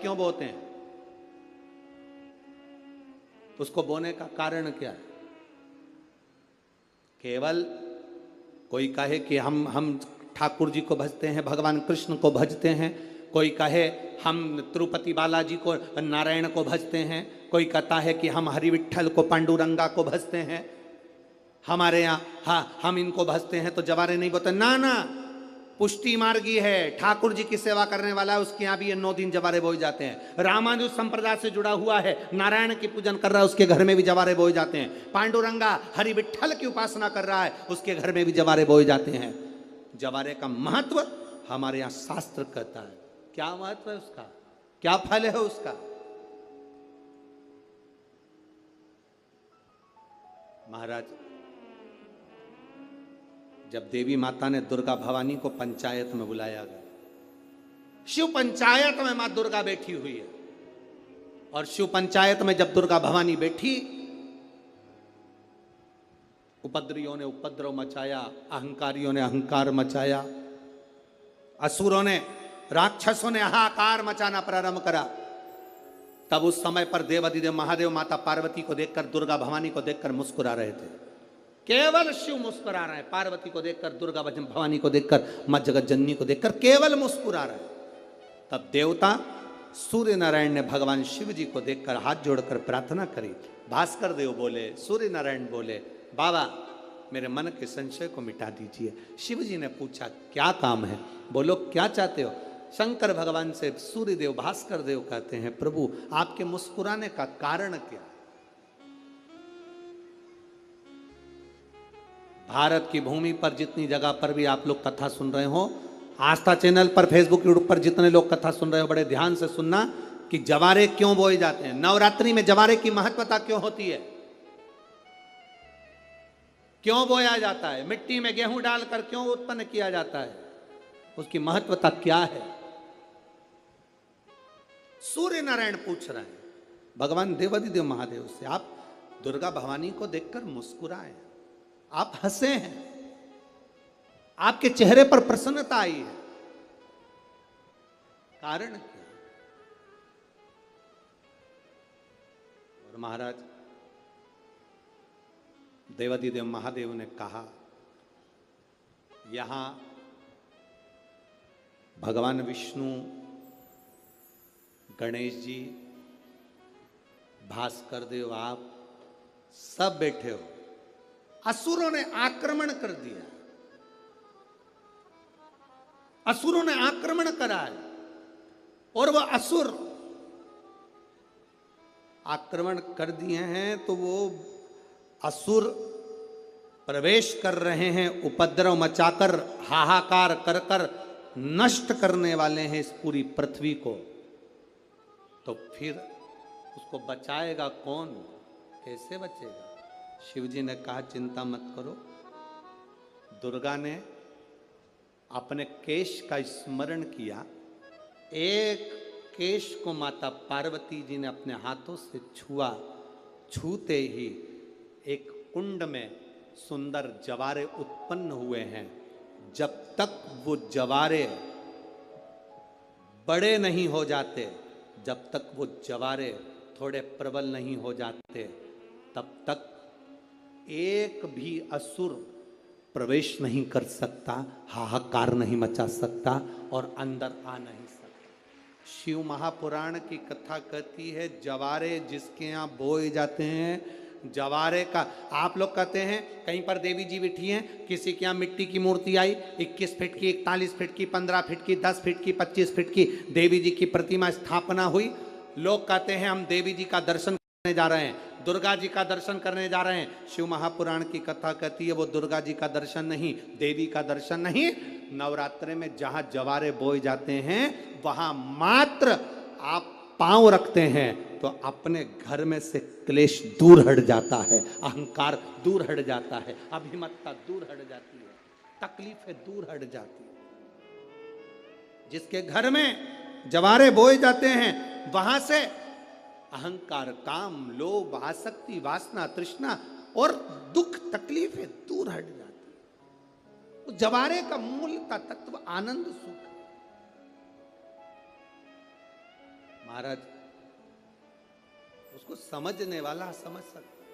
क्यों बोते हैं? उसको बोने का कारण क्या है? केवल कोई कहे कि हम ठाकुर जी को भजते हैं, भगवान कृष्ण को भजते हैं, कोई कहे हम तिरुपति बालाजी को, नारायण को भजते हैं, कोई कहता है कि हम हरि विट्ठल को, पांडुरंगा को भजते हैं, हमारे यहाँ हाँ हम इनको भजते हैं तो जवारे नहीं बोते। ना ना, पुष्टि मार्गी है, ठाकुर जी की सेवा करने वाला है, उसके यहाँ भी ये 9 दिन जवारे बोए जाते हैं। रामानुज संप्रदाय से जुड़ा हुआ है, नारायण की पूजन कर रहा है, उसके घर में भी जवारे बोए जाते हैं। पांडुरंगा हरि विट्ठल की उपासना कर रहा है, उसके घर में भी जवारे बोए जाते हैं। जवारे का महत्व हमारे यहाँ शास्त्र कहता है। क्या महत्व है उसका, क्या फल है उसका? महाराज, जब देवी माता ने दुर्गा भवानी को पंचायत में बुलाया गया, शिव पंचायत में मां दुर्गा बैठी हुई है, और शिव पंचायत में जब दुर्गा भवानी बैठी, उपद्रवियों ने उपद्रव मचाया, अहंकारियों ने अहंकार मचाया, असुरों ने, राक्षसों ने हाहाकार मचाना प्रारंभ करा। तब उस समय पर देवाधिदेव महादेव माता पार्वती को देखकर, दुर्गा भवानी को देखकर मुस्कुरा रहे थे। केवल शिव मुस्कुरा रहे हैं, पार्वती को देखकर, दुर्गा भवानी को देखकर, मां जगत जननी को देखकर केवल मुस्कुरा रहे हैं। तब देवता सूर्य नारायण ने भगवान शिव जी को देखकर हाथ जोड़कर प्रार्थना करी। भास्कर देव बोले, सूर्य नारायण बोले, बाबा मेरे मन के संशय को मिटा दीजिए। शिव जी ने पूछा क्या काम है? बोलो क्या चाहते हो? शंकर भगवान से सूर्य देव, भास्कर देव कहते हैं, प्रभु आपके मुस्कुराने का कारण क्या? भारत की भूमि पर जितनी जगह पर भी आप लोग कथा सुन रहे हो, आस्था चैनल पर, फेसबुक, यूट्यूब पर जितने लोग कथा सुन रहे हो, बड़े ध्यान से सुनना कि जवारे क्यों बोए जाते हैं। नवरात्रि में जवारे की महत्वता क्यों होती है, क्यों बोया जाता है, मिट्टी में गेहूं डालकर क्यों उत्पन्न किया जाता है, उसकी महत्वता क्या है? सूर्य नारायण पूछ रहे हैं भगवान देवाधिदेव महादेव से, आप दुर्गा भवानी को देखकर मुस्कुराए, आप हंसे हैं, आपके चेहरे पर प्रसन्नता आई है, कारण क्या? और महाराज देवाधिदेव महादेव ने कहा, यहां भगवान विष्णु, गणेश जी, भास्कर देव, आप सब बैठे हो। असुरों ने आक्रमण कर दिया, असुरों ने आक्रमण करा है, और वह असुर आक्रमण कर दिए हैं तो वो असुर प्रवेश कर रहे हैं, उपद्रव मचाकर, हाहाकार कर कर नष्ट करने वाले हैं इस पूरी पृथ्वी को। तो फिर उसको बचाएगा कौन, कैसे बचेगा? शिवजी ने कहा चिंता मत करो। दुर्गा ने अपने केश का स्मरण किया, एक केश को माता पार्वती जी ने अपने हाथों से छुआ, छूते ही एक कुंड में सुंदर जवारे उत्पन्न हुए हैं। जब तक वो जवारे बड़े नहीं हो जाते, जब तक वो जवारे थोड़े प्रबल नहीं हो जाते, तब तक एक भी असुर प्रवेश नहीं कर सकता, हाहाकार नहीं मचा सकता और अंदर आ नहीं सकता। शिव महापुराण की कथा कहती है, जवारे जिसके यहाँ बोए जाते हैं, जवारे का, आप लोग कहते हैं कहीं पर देवी जी बैठी हैं, किसी के यहाँ मिट्टी की मूर्ति आई, 21 फीट की, 41 फीट की, 15 फीट की, 10 फीट की, 25 फीट की देवी जी की प्रतिमा स्थापना हुई। लोग कहते हैं हम देवी जी का दर्शन करने जा रहे हैं, दुर्गा जी का दर्शन करने जा रहे हैं। शिव महापुराण की कथा कहती है वो दुर्गा जी का दर्शन नहीं, देवी का दर्शन नहीं। नवरात्रे में जहां जवारे बोए जाते हैं वहां मात्र आप पांव रखते हैं तो अपने घर में से क्लेश दूर हट जाता है, अहंकार दूर हट जाता है, अभिमतता दूर हट जाती है, तकलीफें दूर हट जाती है। जिसके घर में जवारे बोए जाते हैं वहां से अहंकार, काम, लोभ, आसक्ति, वासना, तृष्णा और दुख, तकलीफें दूर हट जाती है। तो जवारे का मूल का तत्व आनंद, सुख। महाराज उसको समझने वाला समझ सकता।